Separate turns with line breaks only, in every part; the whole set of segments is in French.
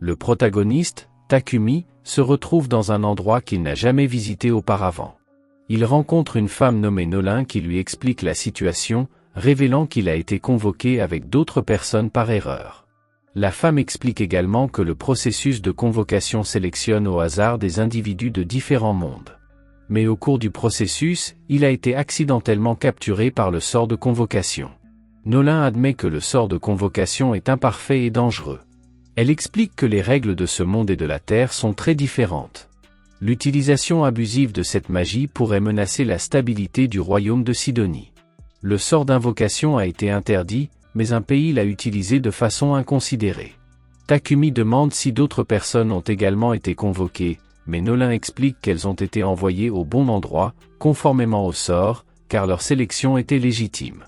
Le protagoniste, Takumi, se retrouve dans un endroit qu'il n'a jamais visité auparavant. Il rencontre une femme nommée Nolin qui lui explique la situation, révélant qu'il a été convoqué avec d'autres personnes par erreur. La femme explique également que le processus de convocation sélectionne au hasard des individus de différents mondes. Mais au cours du processus, il a été accidentellement capturé par le sort de convocation. Nolin admet que le sort de convocation est imparfait et dangereux. Elle explique que les règles de ce monde et de la Terre sont très différentes. L'utilisation abusive de cette magie pourrait menacer la stabilité du royaume de Sidonie. Le sort d'invocation a été interdit, mais un pays l'a utilisé de façon inconsidérée. Takumi demande si d'autres personnes ont également été convoquées, mais Nolin explique qu'elles ont été envoyées au bon endroit, conformément au sort, car leur sélection était légitime.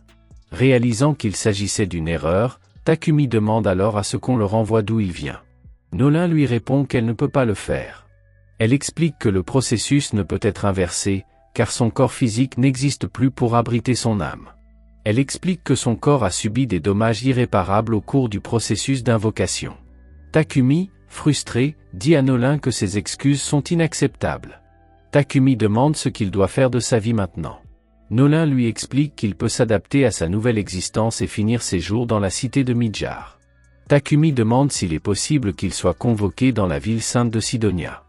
Réalisant qu'il s'agissait d'une erreur, Takumi demande alors à ce qu'on le renvoie d'où il vient. Nolin lui répond qu'elle ne peut pas le faire. Elle explique que le processus ne peut être inversé, car son corps physique n'existe plus pour abriter son âme. Elle explique que son corps a subi des dommages irréparables au cours du processus d'invocation. Takumi, frustré, dit à Nolin que ses excuses sont inacceptables. Takumi demande ce qu'il doit faire de sa vie maintenant. Nolin lui explique qu'il peut s'adapter à sa nouvelle existence et finir ses jours dans la cité de Midjar. Takumi demande s'il est possible qu'il soit convoqué dans la ville sainte de Sidonia.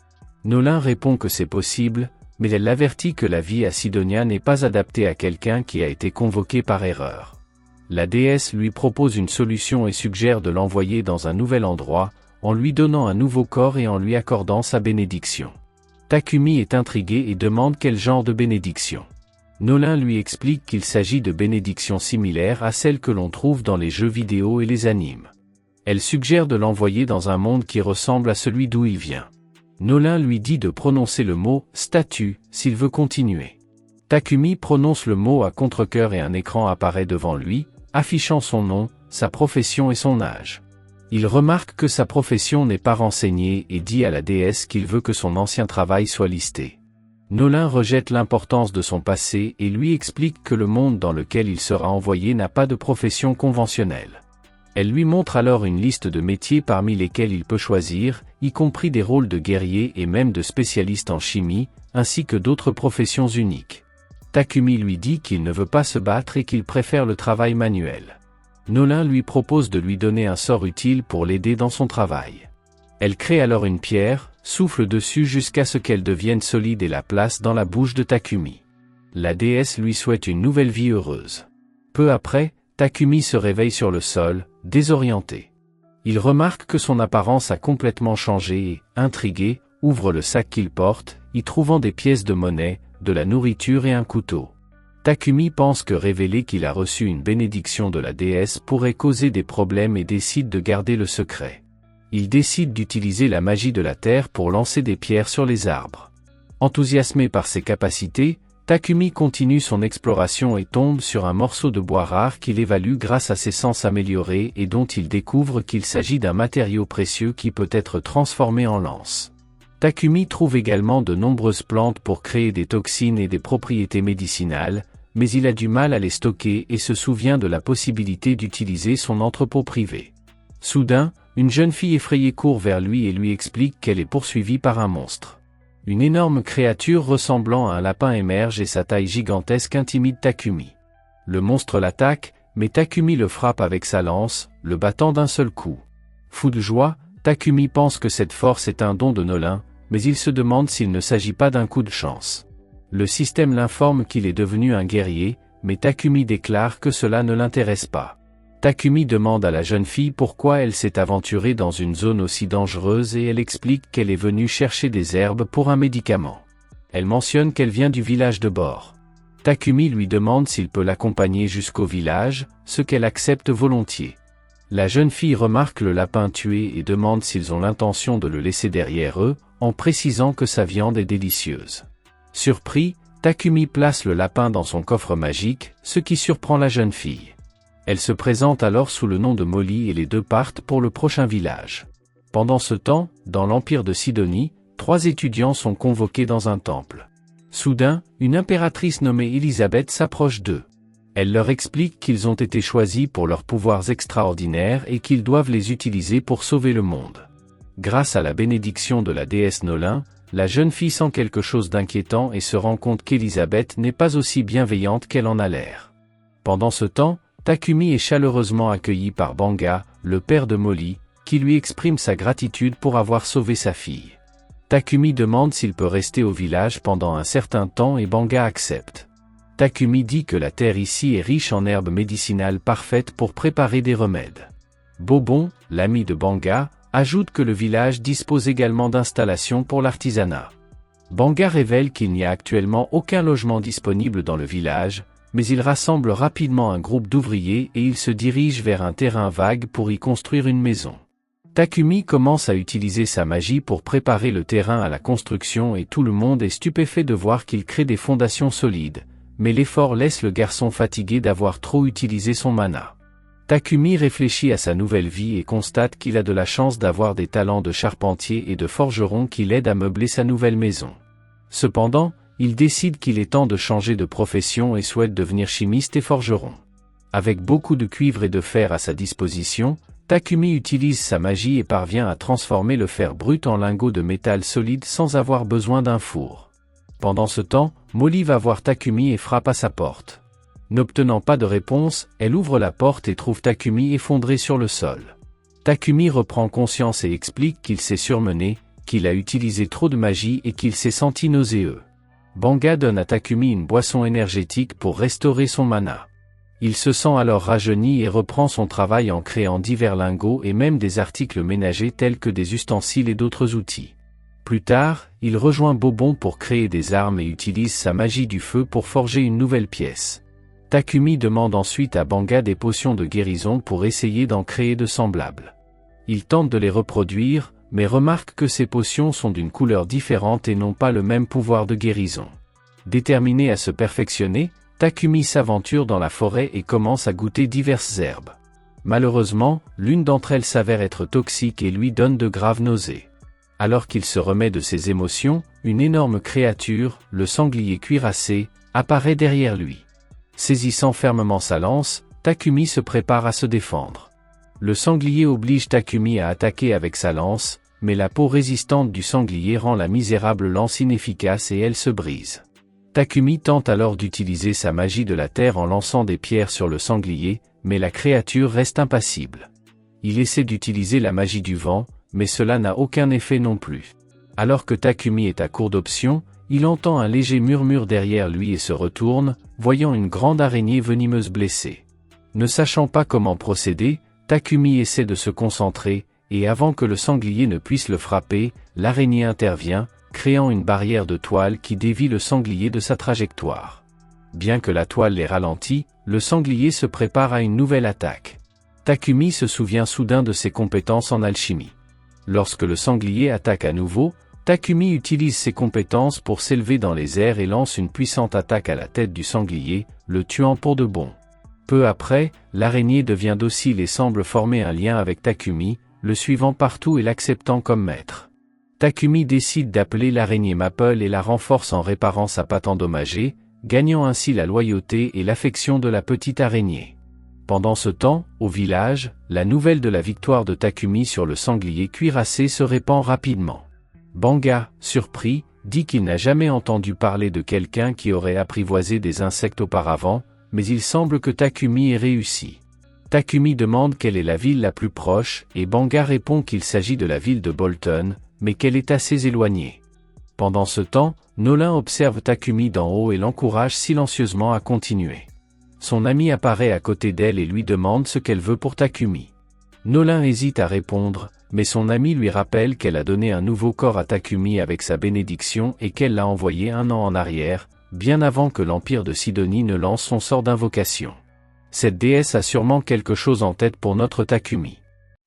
Nolin répond que c'est possible, mais elle l'avertit que la vie à Sidonia n'est pas adaptée à quelqu'un qui a été convoqué par erreur. La déesse lui propose une solution et suggère de l'envoyer dans un nouvel endroit, en lui donnant un nouveau corps et en lui accordant sa bénédiction. Takumi est intrigué et demande quel genre de bénédiction. Nolin lui explique qu'il s'agit de bénédictions similaires à celles que l'on trouve dans les jeux vidéo et les animes. Elle suggère de l'envoyer dans un monde qui ressemble à celui d'où il vient. Nolin lui dit de prononcer le mot « statue » s'il veut continuer. Takumi prononce le mot à contre-cœur et un écran apparaît devant lui, affichant son nom, sa profession et son âge. Il remarque que sa profession n'est pas renseignée et dit à la déesse qu'il veut que son ancien travail soit listé. Nolin rejette l'importance de son passé et lui explique que le monde dans lequel il sera envoyé n'a pas de profession conventionnelle. Elle lui montre alors une liste de métiers parmi lesquels il peut choisir, y compris des rôles de guerrier et même de spécialiste en chimie, ainsi que d'autres professions uniques. Takumi lui dit qu'il ne veut pas se battre et qu'il préfère le travail manuel. Nolin lui propose de lui donner un sort utile pour l'aider dans son travail. Elle crée alors une pierre, souffle dessus jusqu'à ce qu'elle devienne solide et la place dans la bouche de Takumi. La déesse lui souhaite une nouvelle vie heureuse. Peu après, Takumi se réveille sur le sol, désorienté. Il remarque que son apparence a complètement changé et, intrigué, ouvre le sac qu'il porte, y trouvant des pièces de monnaie, de la nourriture et un couteau. Takumi pense que révéler qu'il a reçu une bénédiction de la déesse pourrait causer des problèmes et décide de garder le secret. Il décide d'utiliser la magie de la terre pour lancer des pierres sur les arbres. Enthousiasmé par ses capacités, Takumi continue son exploration et tombe sur un morceau de bois rare qu'il évalue grâce à ses sens améliorés et dont il découvre qu'il s'agit d'un matériau précieux qui peut être transformé en lance. Takumi trouve également de nombreuses plantes pour créer des toxines et des propriétés médicinales, mais il a du mal à les stocker et se souvient de la possibilité d'utiliser son entrepôt privé. Soudain, une jeune fille effrayée court vers lui et lui explique qu'elle est poursuivie par un monstre. Une énorme créature ressemblant à un lapin émerge et sa taille gigantesque intimide Takumi. Le monstre l'attaque, mais Takumi le frappe avec sa lance, le battant d'un seul coup. Fou de joie, Takumi pense que cette force est un don de Nolin, mais il se demande s'il ne s'agit pas d'un coup de chance. Le système l'informe qu'il est devenu un guerrier, mais Takumi déclare que cela ne l'intéresse pas. Takumi demande à la jeune fille pourquoi elle s'est aventurée dans une zone aussi dangereuse et elle explique qu'elle est venue chercher des herbes pour un médicament. Elle mentionne qu'elle vient du village de bord. Takumi lui demande s'il peut l'accompagner jusqu'au village, ce qu'elle accepte volontiers. La jeune fille remarque le lapin tué et demande s'ils ont l'intention de le laisser derrière eux, en précisant que sa viande est délicieuse. Surpris, Takumi place le lapin dans son coffre magique, ce qui surprend la jeune fille. Elle se présente alors sous le nom de Molly et les deux partent pour le prochain village. Pendant ce temps, dans l'empire de Sidonie, 3 étudiants sont convoqués dans un temple. Soudain, une impératrice nommée Elisabeth s'approche d'eux. Elle leur explique qu'ils ont été choisis pour leurs pouvoirs extraordinaires et qu'ils doivent les utiliser pour sauver le monde. Grâce à la bénédiction de la déesse Nolin, la jeune fille sent quelque chose d'inquiétant et se rend compte qu'Elisabeth n'est pas aussi bienveillante qu'elle en a l'air. Pendant ce temps, Takumi est chaleureusement accueilli par Banga, le père de Molly, qui lui exprime sa gratitude pour avoir sauvé sa fille. Takumi demande s'il peut rester au village pendant un certain temps et Banga accepte. Takumi dit que la terre ici est riche en herbes médicinales parfaites pour préparer des remèdes. Bobon, l'ami de Banga, ajoute que le village dispose également d'installations pour l'artisanat. Banga révèle qu'il n'y a actuellement aucun logement disponible dans le village, mais il rassemble rapidement un groupe d'ouvriers et il se dirige vers un terrain vague pour y construire une maison. Takumi commence à utiliser sa magie pour préparer le terrain à la construction et tout le monde est stupéfait de voir qu'il crée des fondations solides, mais l'effort laisse le garçon fatigué d'avoir trop utilisé son mana. Takumi réfléchit à sa nouvelle vie et constate qu'il a de la chance d'avoir des talents de charpentier et de forgeron qui l'aident à meubler sa nouvelle maison. Cependant, il décide qu'il est temps de changer de profession et souhaite devenir chimiste et forgeron. Avec beaucoup de cuivre et de fer à sa disposition, Takumi utilise sa magie et parvient à transformer le fer brut en lingots de métal solide sans avoir besoin d'un four. Pendant ce temps, Molly va voir Takumi et frappe à sa porte. N'obtenant pas de réponse, elle ouvre la porte et trouve Takumi effondré sur le sol. Takumi reprend conscience et explique qu'il s'est surmené, qu'il a utilisé trop de magie et qu'il s'est senti nauséeux. Banga donne à Takumi une boisson énergétique pour restaurer son mana. Il se sent alors rajeuni et reprend son travail en créant divers lingots et même des articles ménagers tels que des ustensiles et d'autres outils. Plus tard, il rejoint Bobon pour créer des armes et utilise sa magie du feu pour forger une nouvelle pièce. Takumi demande ensuite à Banga des potions de guérison pour essayer d'en créer de semblables. Il tente de les reproduire, mais remarque que ces potions sont d'une couleur différente et n'ont pas le même pouvoir de guérison. Déterminé à se perfectionner, Takumi s'aventure dans la forêt et commence à goûter diverses herbes. Malheureusement, l'une d'entre elles s'avère être toxique et lui donne de graves nausées. Alors qu'il se remet de ses émotions, une énorme créature, le sanglier cuirassé, apparaît derrière lui. Saisissant fermement sa lance, Takumi se prépare à se défendre. Le sanglier oblige Takumi à attaquer avec sa lance, mais la peau résistante du sanglier rend la misérable lance inefficace et elle se brise. Takumi tente alors d'utiliser sa magie de la terre en lançant des pierres sur le sanglier, mais la créature reste impassible. Il essaie d'utiliser la magie du vent, mais cela n'a aucun effet non plus. Alors que Takumi est à court d'options, il entend un léger murmure derrière lui et se retourne, voyant une grande araignée venimeuse blessée. Ne sachant pas comment procéder, Takumi essaie de se concentrer, et avant que le sanglier ne puisse le frapper, l'araignée intervient, créant une barrière de toile qui dévie le sanglier de sa trajectoire. Bien que la toile les ralentit, le sanglier se prépare à une nouvelle attaque. Takumi se souvient soudain de ses compétences en alchimie. Lorsque le sanglier attaque à nouveau, Takumi utilise ses compétences pour s'élever dans les airs et lance une puissante attaque à la tête du sanglier, le tuant pour de bon. Peu après, l'araignée devient docile et semble former un lien avec Takumi, le suivant partout et l'acceptant comme maître. Takumi décide d'appeler l'araignée Maple et la renforce en réparant sa patte endommagée, gagnant ainsi la loyauté et l'affection de la petite araignée. Pendant ce temps, au village, la nouvelle de la victoire de Takumi sur le sanglier cuirassé se répand rapidement. Banga, surpris, dit qu'il n'a jamais entendu parler de quelqu'un qui aurait apprivoisé des insectes auparavant, mais il semble que Takumi ait réussi. Takumi demande quelle est la ville la plus proche, et Banga répond qu'il s'agit de la ville de Bolton, mais qu'elle est assez éloignée. Pendant ce temps, Nolin observe Takumi d'en haut et l'encourage silencieusement à continuer. Son ami apparaît à côté d'elle et lui demande ce qu'elle veut pour Takumi. Nolin hésite à répondre, mais son ami lui rappelle qu'elle a donné un nouveau corps à Takumi avec sa bénédiction et qu'elle l'a envoyé 1 an en arrière, bien avant que l'Empire de Sidonie ne lance son sort d'invocation. Cette déesse a sûrement quelque chose en tête pour notre Takumi.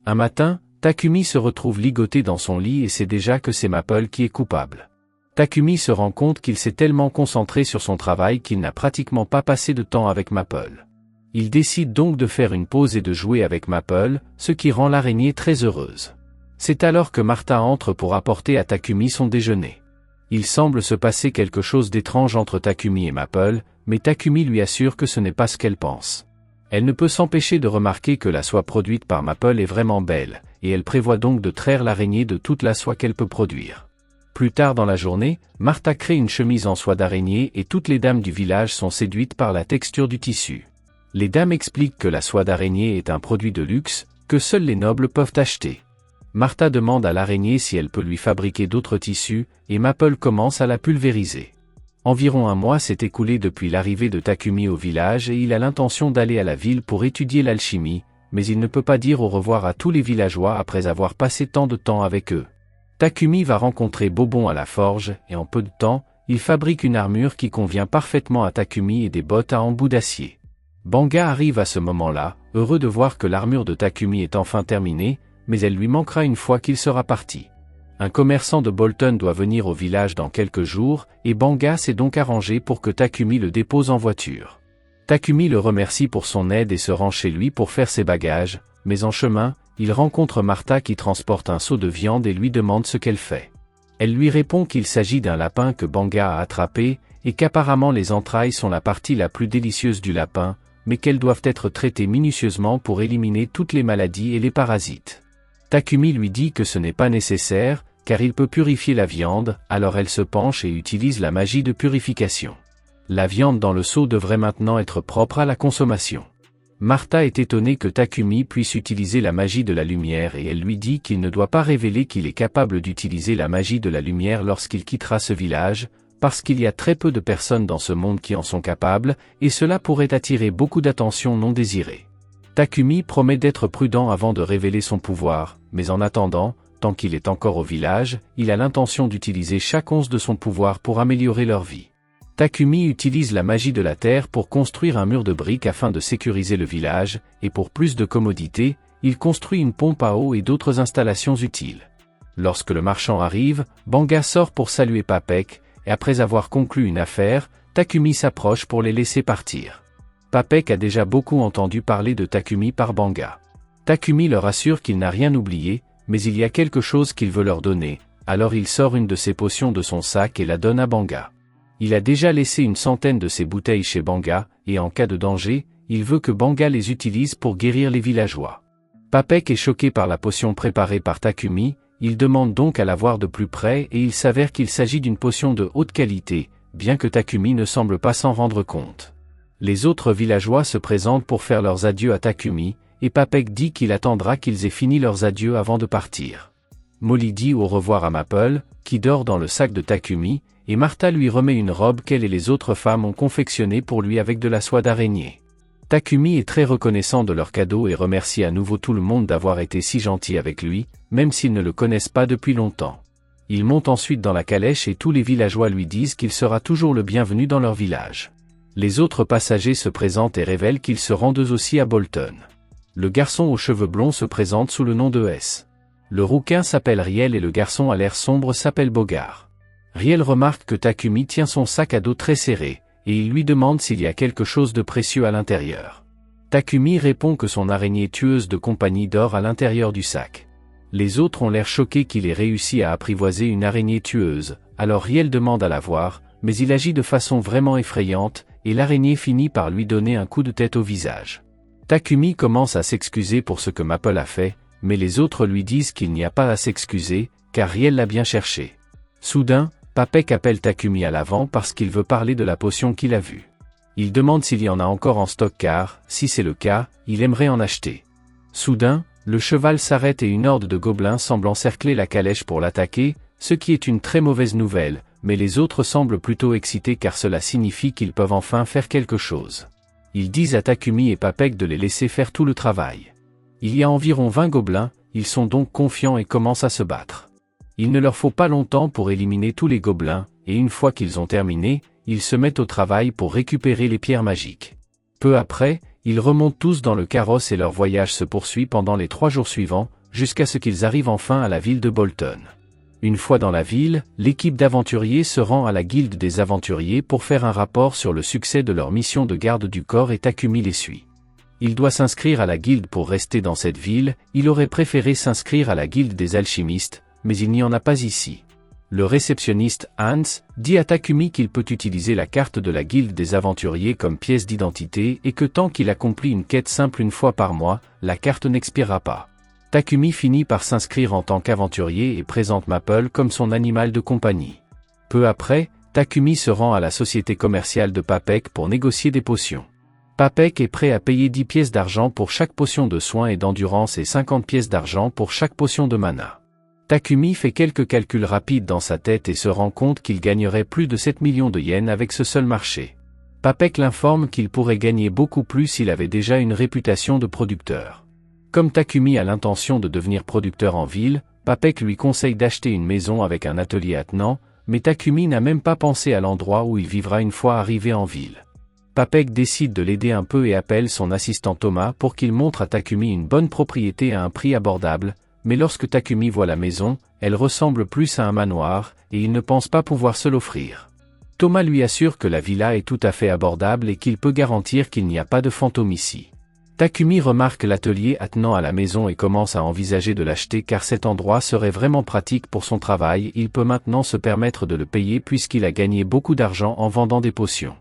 Un matin, Takumi se retrouve ligoté dans son lit et sait déjà que c'est Maple qui est coupable. Takumi se rend compte qu'il s'est tellement concentré sur son travail qu'il n'a pratiquement pas passé de temps avec Maple. Il décide donc de faire une pause et de jouer avec Maple, ce qui rend l'araignée très heureuse. C'est alors que Martha entre pour apporter à Takumi son déjeuner. Il semble se passer quelque chose d'étrange entre Takumi et Maple, mais Takumi lui assure que ce n'est pas ce qu'elle pense. Elle ne peut s'empêcher de remarquer que la soie produite par Maple est vraiment belle, et elle prévoit donc de traire l'araignée de toute la soie qu'elle peut produire. Plus tard dans la journée, Martha crée une chemise en soie d'araignée et toutes les dames du village sont séduites par la texture du tissu. Les dames expliquent que la soie d'araignée est un produit de luxe, que seuls les nobles peuvent acheter. Martha demande à l'araignée si elle peut lui fabriquer d'autres tissus, et Maple commence à la pulvériser. Environ un mois s'est écoulé depuis l'arrivée de Takumi au village et il a l'intention d'aller à la ville pour étudier l'alchimie, mais il ne peut pas dire au revoir à tous les villageois après avoir passé tant de temps avec eux. Takumi va rencontrer Bobon à la forge, et en peu de temps, il fabrique une armure qui convient parfaitement à Takumi et des bottes à embout d'acier. Banga arrive à ce moment-là, heureux de voir que l'armure de Takumi est enfin terminée, mais elle lui manquera une fois qu'il sera parti. Un commerçant de Bolton doit venir au village dans quelques jours, et Banga s'est donc arrangé pour que Takumi le dépose en voiture. Takumi le remercie pour son aide et se rend chez lui pour faire ses bagages, mais en chemin, il rencontre Martha qui transporte un seau de viande et lui demande ce qu'elle fait. Elle lui répond qu'il s'agit d'un lapin que Banga a attrapé, et qu'apparemment les entrailles sont la partie la plus délicieuse du lapin, mais qu'elles doivent être traitées minutieusement pour éliminer toutes les maladies et les parasites. Takumi lui dit que ce n'est pas nécessaire, car il peut purifier la viande, alors elle se penche et utilise la magie de purification. La viande dans le seau devrait maintenant être propre à la consommation. Martha est étonnée que Takumi puisse utiliser la magie de la lumière et elle lui dit qu'il ne doit pas révéler qu'il est capable d'utiliser la magie de la lumière lorsqu'il quittera ce village, parce qu'il y a très peu de personnes dans ce monde qui en sont capables, et cela pourrait attirer beaucoup d'attention non désirée. Takumi promet d'être prudent avant de révéler son pouvoir, mais en attendant, tant qu'il est encore au village, il a l'intention d'utiliser chaque once de son pouvoir pour améliorer leur vie. Takumi utilise la magie de la terre pour construire un mur de briques afin de sécuriser le village, et pour plus de commodité, il construit une pompe à eau et d'autres installations utiles. Lorsque le marchand arrive, Banga sort pour saluer Papek, et après avoir conclu une affaire, Takumi s'approche pour les laisser partir. Papek a déjà beaucoup entendu parler de Takumi par Banga. Takumi leur assure qu'il n'a rien oublié, mais il y a quelque chose qu'il veut leur donner, alors il sort une de ses potions de son sac et la donne à Banga. Il a déjà laissé une centaine de ses bouteilles chez Banga, et en cas de danger, il veut que Banga les utilise pour guérir les villageois. Papek est choqué par la potion préparée par Takumi, il demande donc à la voir de plus près et il s'avère qu'il s'agit d'une potion de haute qualité, bien que Takumi ne semble pas s'en rendre compte. Les autres villageois se présentent pour faire leurs adieux à Takumi, et Papek dit qu'il attendra qu'ils aient fini leurs adieux avant de partir. Molly dit au revoir à Maple, qui dort dans le sac de Takumi, et Martha lui remet une robe qu'elle et les autres femmes ont confectionnée pour lui avec de la soie d'araignée. Takumi est très reconnaissant de leur cadeau et remercie à nouveau tout le monde d'avoir été si gentil avec lui, même s'ils ne le connaissent pas depuis longtemps. Il monte ensuite dans la calèche et tous les villageois lui disent qu'il sera toujours le bienvenu dans leur village. Les autres passagers se présentent et révèlent qu'ils se rendent eux aussi à Bolton. Le garçon aux cheveux blonds se présente sous le nom de S. Le rouquin s'appelle Riel et le garçon à l'air sombre s'appelle Bogart. Riel remarque que Takumi tient son sac à dos très serré, et il lui demande s'il y a quelque chose de précieux à l'intérieur. Takumi répond que son araignée tueuse de compagnie dort à l'intérieur du sac. Les autres ont l'air choqués qu'il ait réussi à apprivoiser une araignée tueuse, alors Riel demande à la voir, mais il agit de façon vraiment effrayante, et l'araignée finit par lui donner un coup de tête au visage. Takumi commence à s'excuser pour ce que Maple a fait, mais les autres lui disent qu'il n'y a pas à s'excuser, car Riel l'a bien cherché. Soudain, Papek appelle Takumi à l'avant parce qu'il veut parler de la potion qu'il a vue. Il demande s'il y en a encore en stock car, si c'est le cas, il aimerait en acheter. Soudain, le cheval s'arrête et une horde de gobelins semble encercler la calèche pour l'attaquer, ce qui est une très mauvaise nouvelle, mais les autres semblent plutôt excités car cela signifie qu'ils peuvent enfin faire quelque chose. Ils disent à Takumi et Papek de les laisser faire tout le travail. Il y a environ 20 gobelins, ils sont donc confiants et commencent à se battre. Il ne leur faut pas longtemps pour éliminer tous les gobelins, et une fois qu'ils ont terminé, ils se mettent au travail pour récupérer les pierres magiques. Peu après, ils remontent tous dans le carrosse et leur voyage se poursuit pendant les 3 jours suivants, jusqu'à ce qu'ils arrivent enfin à la ville de Bolton. Une fois dans la ville, l'équipe d'aventuriers se rend à la guilde des aventuriers pour faire un rapport sur le succès de leur mission de garde du corps et Takumi les suit. Il doit s'inscrire à la guilde pour rester dans cette ville, il aurait préféré s'inscrire à la guilde des alchimistes, mais il n'y en a pas ici. Le réceptionniste, Hans, dit à Takumi qu'il peut utiliser la carte de la guilde des aventuriers comme pièce d'identité et que tant qu'il accomplit une quête simple une fois par mois, la carte n'expirera pas. Takumi finit par s'inscrire en tant qu'aventurier et présente Maple comme son animal de compagnie. Peu après, Takumi se rend à la société commerciale de Papek pour négocier des potions. Papek est prêt à payer 10 pièces d'argent pour chaque potion de soin et d'endurance et 50 pièces d'argent pour chaque potion de mana. Takumi fait quelques calculs rapides dans sa tête et se rend compte qu'il gagnerait plus de 7 millions de yens avec ce seul marché. Papek l'informe qu'il pourrait gagner beaucoup plus s'il avait déjà une réputation de producteur. Comme Takumi a l'intention de devenir producteur en ville, Papek lui conseille d'acheter une maison avec un atelier attenant, mais Takumi n'a même pas pensé à l'endroit où il vivra une fois arrivé en ville. Papek décide de l'aider un peu et appelle son assistant Thomas pour qu'il montre à Takumi une bonne propriété à un prix abordable, mais lorsque Takumi voit la maison, elle ressemble plus à un manoir, et il ne pense pas pouvoir se l'offrir. Thomas lui assure que la villa est tout à fait abordable et qu'il peut garantir qu'il n'y a pas de fantôme ici. Takumi remarque l'atelier attenant à la maison et commence à envisager de l'acheter car cet endroit serait vraiment pratique pour son travail, il peut maintenant se permettre de le payer puisqu'il a gagné beaucoup d'argent en vendant des potions.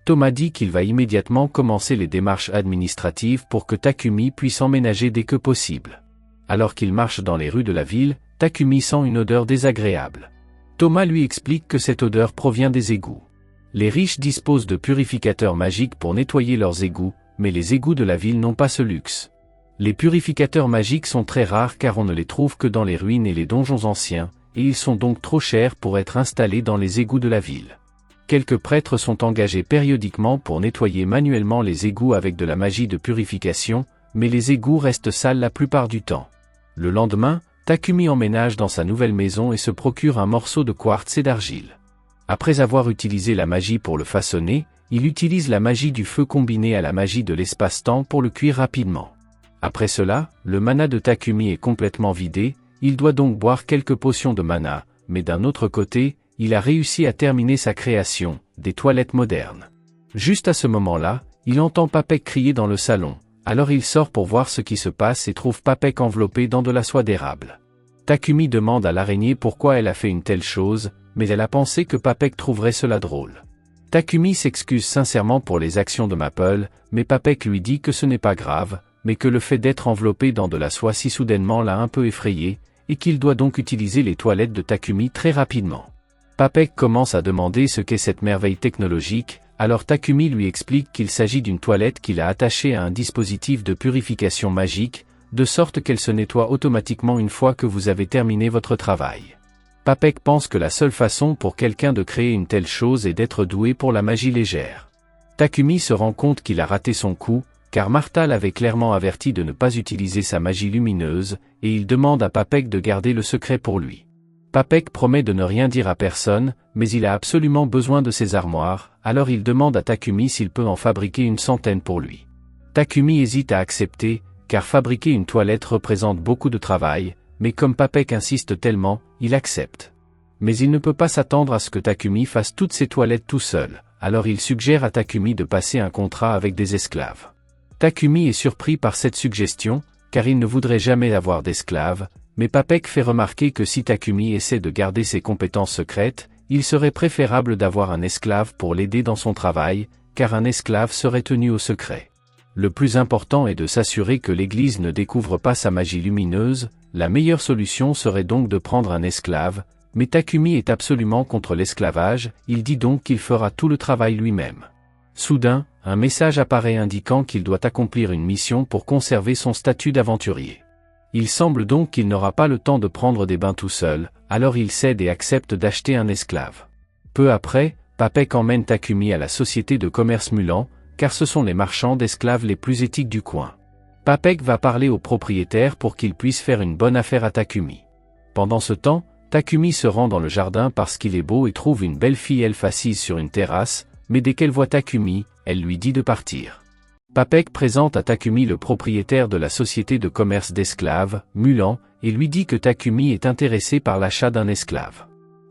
Thomas dit qu'il va immédiatement commencer les démarches administratives pour que Takumi puisse emménager dès que possible. Alors qu'il marche dans les rues de la ville, Takumi sent une odeur désagréable. Thomas lui explique que cette odeur provient des égouts. Les riches disposent de purificateurs magiques pour nettoyer leurs égouts, mais les égouts de la ville n'ont pas ce luxe. Les purificateurs magiques sont très rares car on ne les trouve que dans les ruines et les donjons anciens, et ils sont donc trop chers pour être installés dans les égouts de la ville. Quelques prêtres sont engagés périodiquement pour nettoyer manuellement les égouts avec de la magie de purification, mais les égouts restent sales la plupart du temps. Le lendemain, Takumi emménage dans sa nouvelle maison et se procure un morceau de quartz et d'argile. Après avoir utilisé la magie pour le façonner, il utilise la magie du feu combinée à la magie de l'espace-temps pour le cuire rapidement. Après cela, le mana de Takumi est complètement vidé, il doit donc boire quelques potions de mana, mais d'un autre côté, il a réussi à terminer sa création, des toilettes modernes. Juste à ce moment-là, il entend Papek crier dans le salon, alors il sort pour voir ce qui se passe et trouve Papek enveloppé dans de la soie d'érable. Takumi demande à l'araignée pourquoi elle a fait une telle chose, mais elle a pensé que Papek trouverait cela drôle. Takumi s'excuse sincèrement pour les actions de Maple, mais Papek lui dit que ce n'est pas grave, mais que le fait d'être enveloppé dans de la soie si soudainement l'a un peu effrayé, et qu'il doit donc utiliser les toilettes de Takumi très rapidement. Papek commence à demander ce qu'est cette merveille technologique, alors Takumi lui explique qu'il s'agit d'une toilette qu'il a attachée à un dispositif de purification magique, de sorte qu'elle se nettoie automatiquement une fois que vous avez terminé votre travail. Papek pense que la seule façon pour quelqu'un de créer une telle chose est d'être doué pour la magie légère. Takumi se rend compte qu'il a raté son coup, car Martha l'avait clairement averti de ne pas utiliser sa magie lumineuse, et il demande à Papek de garder le secret pour lui. Papek promet de ne rien dire à personne, mais il a absolument besoin de ses armoires, alors il demande à Takumi s'il peut en fabriquer une centaine pour lui. Takumi hésite à accepter, car fabriquer une toilette représente beaucoup de travail, mais comme Papek insiste tellement, il accepte. Mais il ne peut pas s'attendre à ce que Takumi fasse toutes ses toilettes tout seul, alors il suggère à Takumi de passer un contrat avec des esclaves. Takumi est surpris par cette suggestion, car il ne voudrait jamais avoir d'esclaves, mais Papek fait remarquer que si Takumi essaie de garder ses compétences secrètes, il serait préférable d'avoir un esclave pour l'aider dans son travail, car un esclave serait tenu au secret. Le plus important est de s'assurer que l'Église ne découvre pas sa magie lumineuse, la meilleure solution serait donc de prendre un esclave, mais Takumi est absolument contre l'esclavage, il dit donc qu'il fera tout le travail lui-même. Soudain, un message apparaît indiquant qu'il doit accomplir une mission pour conserver son statut d'aventurier. Il semble donc qu'il n'aura pas le temps de prendre des bains tout seul, alors il cède et accepte d'acheter un esclave. Peu après, Papek emmène Takumi à la société de commerce Mulan, car ce sont les marchands d'esclaves les plus éthiques du coin. Papek va parler au propriétaire pour qu'il puisse faire une bonne affaire à Takumi. Pendant ce temps, Takumi se rend dans le jardin parce qu'il est beau et trouve une belle fille elfe assise sur une terrasse, mais dès qu'elle voit Takumi, elle lui dit de partir. Papek présente à Takumi le propriétaire de la société de commerce d'esclaves, Mulan, et lui dit que Takumi est intéressé par l'achat d'un esclave.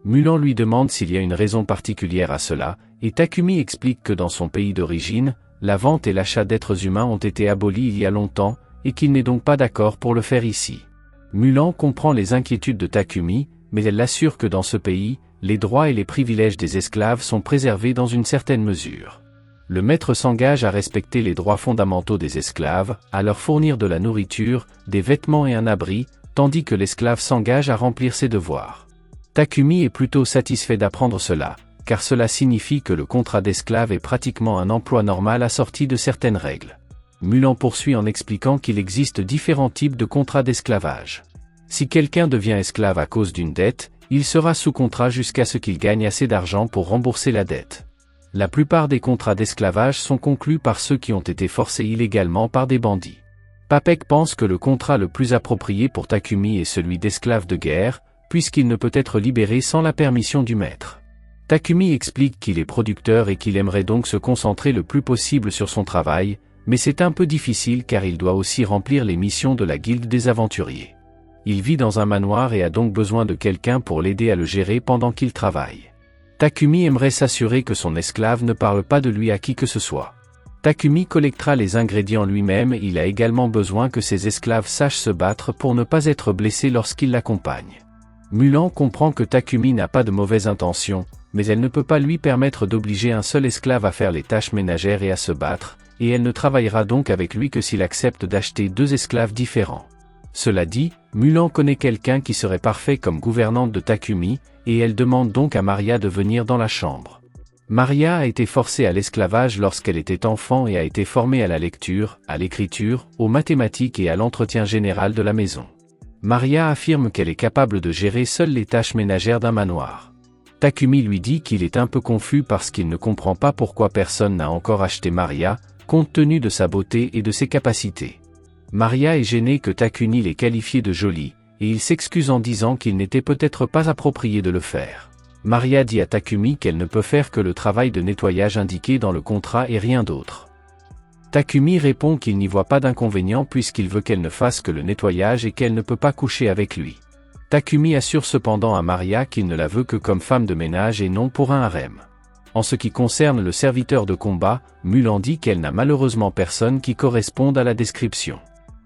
Mulan lui demande s'il y a une raison particulière à cela, et Takumi explique que dans son pays d'origine, la vente et l'achat d'êtres humains ont été abolis il y a longtemps, et qu'il n'est donc pas d'accord pour le faire ici. Mulan comprend les inquiétudes de Takumi, mais elle l'assure que dans ce pays, les droits et les privilèges des esclaves sont préservés dans une certaine mesure. Le maître s'engage à respecter les droits fondamentaux des esclaves, à leur fournir de la nourriture, des vêtements et un abri, tandis que l'esclave s'engage à remplir ses devoirs. Takumi est plutôt satisfait d'apprendre cela, car cela signifie que le contrat d'esclave est pratiquement un emploi normal assorti de certaines règles. Mulan poursuit en expliquant qu'il existe différents types de contrats d'esclavage. Si quelqu'un devient esclave à cause d'une dette, il sera sous contrat jusqu'à ce qu'il gagne assez d'argent pour rembourser la dette. La plupart des contrats d'esclavage sont conclus par ceux qui ont été forcés illégalement par des bandits. Papek pense que le contrat le plus approprié pour Takumi est celui d'esclave de guerre, puisqu'il ne peut être libéré sans la permission du maître. Takumi explique qu'il est producteur et qu'il aimerait donc se concentrer le plus possible sur son travail, mais c'est un peu difficile car il doit aussi remplir les missions de la guilde des aventuriers. Il vit dans un manoir et a donc besoin de quelqu'un pour l'aider à le gérer pendant qu'il travaille. Takumi aimerait s'assurer que son esclave ne parle pas de lui à qui que ce soit. Takumi collectera les ingrédients lui-même et il a également besoin que ses esclaves sachent se battre pour ne pas être blessés lorsqu'ils l'accompagnent. Mulan comprend que Takumi n'a pas de mauvaises intentions, mais elle ne peut pas lui permettre d'obliger un seul esclave à faire les tâches ménagères et à se battre, et elle ne travaillera donc avec lui que s'il accepte d'acheter 2 esclaves différents. Cela dit, Mulan connaît quelqu'un qui serait parfait comme gouvernante de Takumi, et elle demande donc à Maria de venir dans la chambre. Maria a été forcée à l'esclavage lorsqu'elle était enfant et a été formée à la lecture, à l'écriture, aux mathématiques et à l'entretien général de la maison. Maria affirme qu'elle est capable de gérer seule les tâches ménagères d'un manoir. Takumi lui dit qu'il est un peu confus parce qu'il ne comprend pas pourquoi personne n'a encore acheté Maria, compte tenu de sa beauté et de ses capacités. Maria est gênée que Takumi l'ait qualifiée de jolie, et il s'excuse en disant qu'il n'était peut-être pas approprié de le faire. Maria dit à Takumi qu'elle ne peut faire que le travail de nettoyage indiqué dans le contrat et rien d'autre. Takumi répond qu'il n'y voit pas d'inconvénient puisqu'il veut qu'elle ne fasse que le nettoyage et qu'elle ne peut pas coucher avec lui. Takumi assure cependant à Maria qu'il ne la veut que comme femme de ménage et non pour un harem. En ce qui concerne le serviteur de combat, Mulan dit qu'elle n'a malheureusement personne qui corresponde à la description.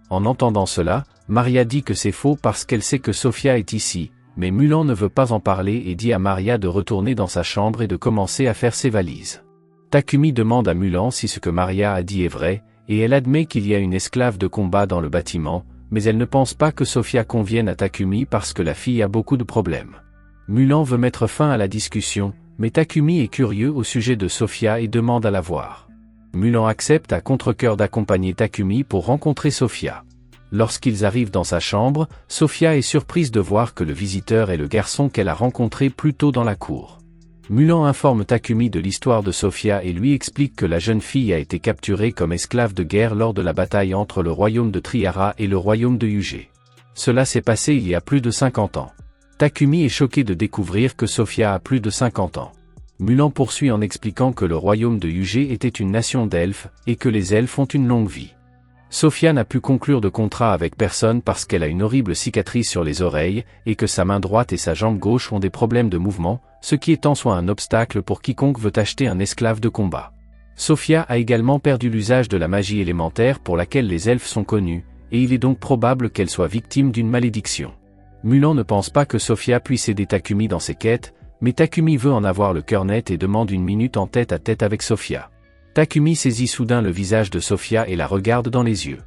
En entendant cela, Maria dit que c'est faux parce qu'elle sait que Sofia est ici, mais Mulan ne veut pas en parler et dit à Maria de retourner dans sa chambre et de commencer à faire ses valises. Takumi demande à Mulan si ce que Maria a dit est vrai, et elle admet qu'il y a une esclave de combat dans le bâtiment, mais elle ne pense pas que Sofia convienne à Takumi parce que la fille a beaucoup de problèmes. Mulan veut mettre fin à la discussion, mais Takumi est curieux au sujet de Sofia et demande à la voir. Mulan accepte à contre-cœur d'accompagner Takumi pour rencontrer Sofia. Lorsqu'ils arrivent dans sa chambre, Sofia est surprise de voir que le visiteur est le garçon qu'elle a rencontré plus tôt dans la cour. Mulan informe Takumi de l'histoire de Sofia et lui explique que la jeune fille a été capturée comme esclave de guerre lors de la bataille entre le royaume de Triara et le royaume de Yugé. Cela s'est passé il y a plus de 50 ans. Takumi est choqué de découvrir que Sofia a plus de 50 ans. Mulan poursuit en expliquant que le royaume de Yugé était une nation d'elfes, et que les elfes ont une longue vie. Sofia n'a pu conclure de contrat avec personne parce qu'elle a une horrible cicatrice sur les oreilles, et que sa main droite et sa jambe gauche ont des problèmes de mouvement, ce qui est en soi un obstacle pour quiconque veut acheter un esclave de combat. Sofia a également perdu l'usage de la magie élémentaire pour laquelle les elfes sont connus, et il est donc probable qu'elle soit victime d'une malédiction. Mulan ne pense pas que Sofia puisse aider Takumi dans ses quêtes, mais Takumi veut en avoir le cœur net et demande une minute en tête à tête avec Sofia. Takumi saisit soudain le visage de Sofia et la regarde dans les yeux.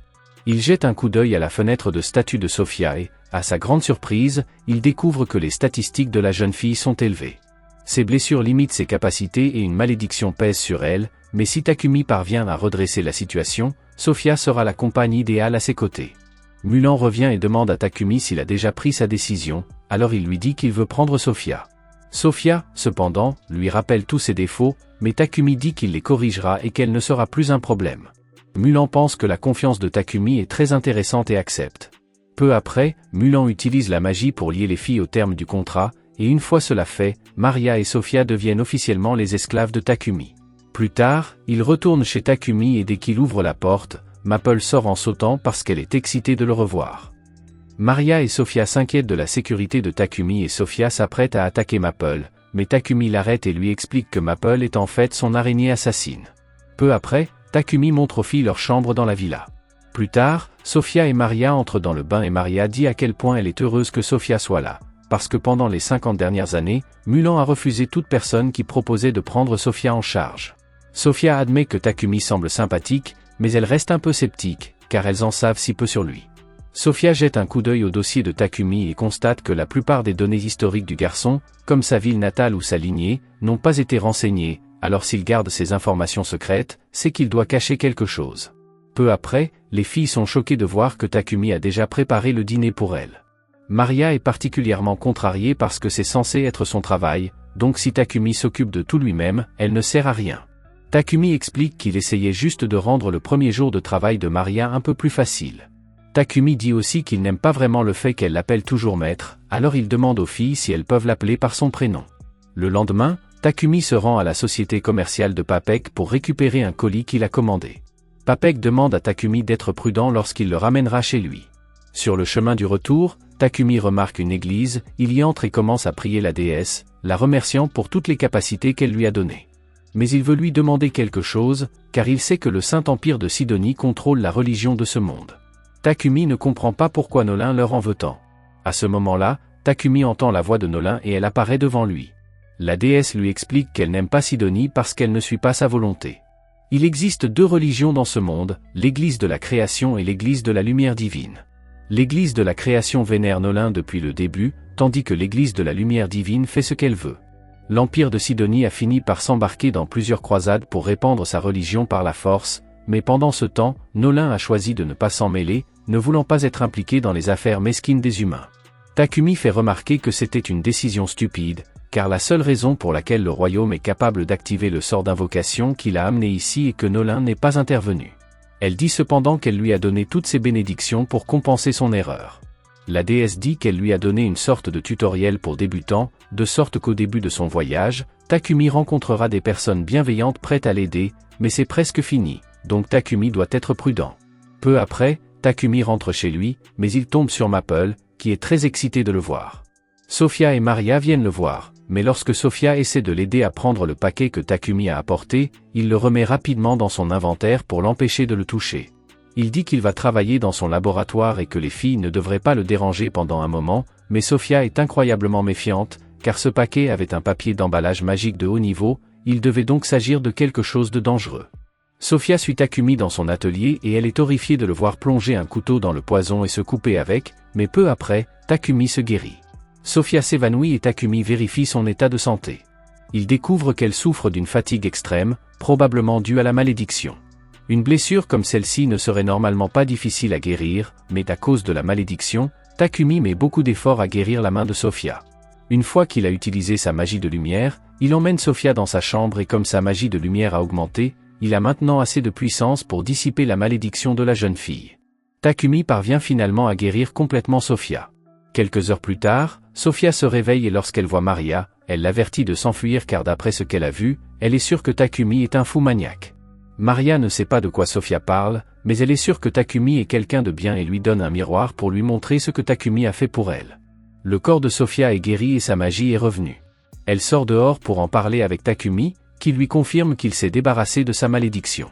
Il jette un coup d'œil à la fenêtre de statut de Sofia et, à sa grande surprise, il découvre que les statistiques de la jeune fille sont élevées. Ses blessures limitent ses capacités et une malédiction pèse sur elle, mais si Takumi parvient à redresser la situation, Sofia sera la compagne idéale à ses côtés. Mulan revient et demande à Takumi s'il a déjà pris sa décision, alors il lui dit qu'il veut prendre Sofia. Sofia, cependant, lui rappelle tous ses défauts, mais Takumi dit qu'il les corrigera et qu'elle ne sera plus un problème. Mulan pense que la confiance de Takumi est très intéressante et accepte. Peu après, Mulan utilise la magie pour lier les filles au terme du contrat, et une fois cela fait, Maria et Sofia deviennent officiellement les esclaves de Takumi. Plus tard, il retourne chez Takumi et dès qu'il ouvre la porte, Maple sort en sautant parce qu'elle est excitée de le revoir. Maria et Sofia s'inquiètent de la sécurité de Takumi et Sofia s'apprête à attaquer Maple, mais Takumi l'arrête et lui explique que Maple est en fait son araignée assassine. Peu après, Takumi montre aux filles leur chambre dans la villa. Plus tard, Sofia et Maria entrent dans le bain et Maria dit à quel point elle est heureuse que Sofia soit là. parce que pendant les 50 dernières années, Mulan a refusé toute personne qui proposait de prendre Sofia en charge. Sofia admet que Takumi semble sympathique, mais elle reste un peu sceptique, car elles en savent si peu sur lui. Sofia jette un coup d'œil au dossier de Takumi et constate que la plupart des données historiques du garçon, comme sa ville natale ou sa lignée, n'ont pas été renseignées, alors s'il garde ces informations secrètes, c'est qu'il doit cacher quelque chose. Peu après, les filles sont choquées de voir que Takumi a déjà préparé le dîner pour elles. Maria est particulièrement contrariée parce que c'est censé être son travail, donc si Takumi s'occupe de tout lui-même, elle ne sert à rien. Takumi explique qu'il essayait juste de rendre le premier jour de travail de Maria un peu plus facile. Takumi dit aussi qu'il n'aime pas vraiment le fait qu'elle l'appelle toujours maître, alors il demande aux filles si elles peuvent l'appeler par son prénom. Le lendemain, Takumi se rend à la société commerciale de Papek pour récupérer un colis qu'il a commandé. Papek demande à Takumi d'être prudent lorsqu'il le ramènera chez lui. Sur le chemin du retour, Takumi remarque une église, il y entre et commence à prier la déesse, la remerciant pour toutes les capacités qu'elle lui a données. Mais il veut lui demander quelque chose, car il sait que le Saint-Empire de Sidonie contrôle la religion de ce monde. Takumi ne comprend pas pourquoi Nolin leur en veut tant. À ce moment-là, Takumi entend la voix de Nolin et elle apparaît devant lui. La déesse lui explique qu'elle n'aime pas Sidonie parce qu'elle ne suit pas sa volonté. Il existe deux religions dans ce monde, l'église de la création et l'église de la lumière divine. L'église de la création vénère Nolin depuis le début, tandis que l'église de la lumière divine fait ce qu'elle veut. L'Empire de Sidonie a fini par s'embarquer dans plusieurs croisades pour répandre sa religion par la force, mais pendant ce temps, Nolin a choisi de ne pas s'en mêler, ne voulant pas être impliqué dans les affaires mesquines des humains. Takumi fait remarquer que c'était une décision stupide, car la seule raison pour laquelle le royaume est capable d'activer le sort d'invocation qui l'a amené ici est que Nolin n'est pas intervenu. Elle dit cependant qu'elle lui a donné toutes ses bénédictions pour compenser son erreur. La déesse dit qu'elle lui a donné une sorte de tutoriel pour débutants, de sorte qu'au début de son voyage, Takumi rencontrera des personnes bienveillantes prêtes à l'aider, mais c'est presque fini, donc Takumi doit être prudent. Peu après, Takumi rentre chez lui, mais il tombe sur Maple, qui est très excité de le voir. Sofia et Maria viennent le voir, mais lorsque Sofia essaie de l'aider à prendre le paquet que Takumi a apporté, il le remet rapidement dans son inventaire pour l'empêcher de le toucher. Il dit qu'il va travailler dans son laboratoire et que les filles ne devraient pas le déranger pendant un moment, mais Sofia est incroyablement méfiante, car ce paquet avait un papier d'emballage magique de haut niveau, il devait donc s'agir de quelque chose de dangereux. Sofia suit Takumi dans son atelier et elle est horrifiée de le voir plonger un couteau dans le poison et se couper avec, mais peu après, Takumi se guérit. Sofia s'évanouit et Takumi vérifie son état de santé. Il découvre qu'elle souffre d'une fatigue extrême, probablement due à la malédiction. Une blessure comme celle-ci ne serait normalement pas difficile à guérir, mais à cause de la malédiction, Takumi met beaucoup d'efforts à guérir la main de Sofia. Une fois qu'il a utilisé sa magie de lumière, il emmène Sofia dans sa chambre et comme sa magie de lumière a augmenté, il a maintenant assez de puissance pour dissiper la malédiction de la jeune fille. Takumi parvient finalement à guérir complètement Sofia. Quelques heures plus tard, Sofia se réveille et lorsqu'elle voit Maria, elle l'avertit de s'enfuir car d'après ce qu'elle a vu, elle est sûre que Takumi est un fou maniaque. Maria ne sait pas de quoi Sofia parle, mais elle est sûre que Takumi est quelqu'un de bien et lui donne un miroir pour lui montrer ce que Takumi a fait pour elle. Le corps de Sofia est guéri et sa magie est revenue. Elle sort dehors pour en parler avec Takumi, qui lui confirme qu'il s'est débarrassé de sa malédiction.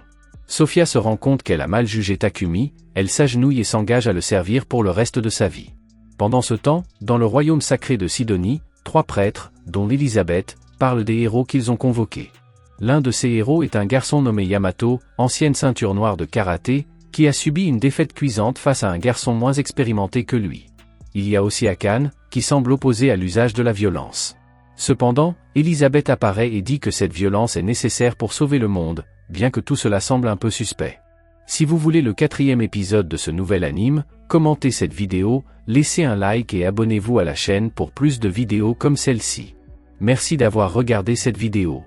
Sofia se rend compte qu'elle a mal jugé Takumi, elle s'agenouille et s'engage à le servir pour le reste de sa vie. Pendant ce temps, dans le royaume sacré de Sidonie, 3 prêtres, dont Elisabeth, parlent des héros qu'ils ont convoqués. L'un de ces héros est un garçon nommé Yamato, ancienne ceinture noire de karaté, qui a subi une défaite cuisante face à un garçon moins expérimenté que lui. Il y a aussi Akane, qui semble opposé à l'usage de la violence. Cependant, Elisabeth apparaît et dit que cette violence est nécessaire pour sauver le monde, bien que tout cela semble un peu suspect. Si vous voulez le 4e épisode de ce nouvel anime, commentez cette vidéo, laissez un like et abonnez-vous à la chaîne pour plus de vidéos comme celle-ci. Merci d'avoir regardé cette vidéo.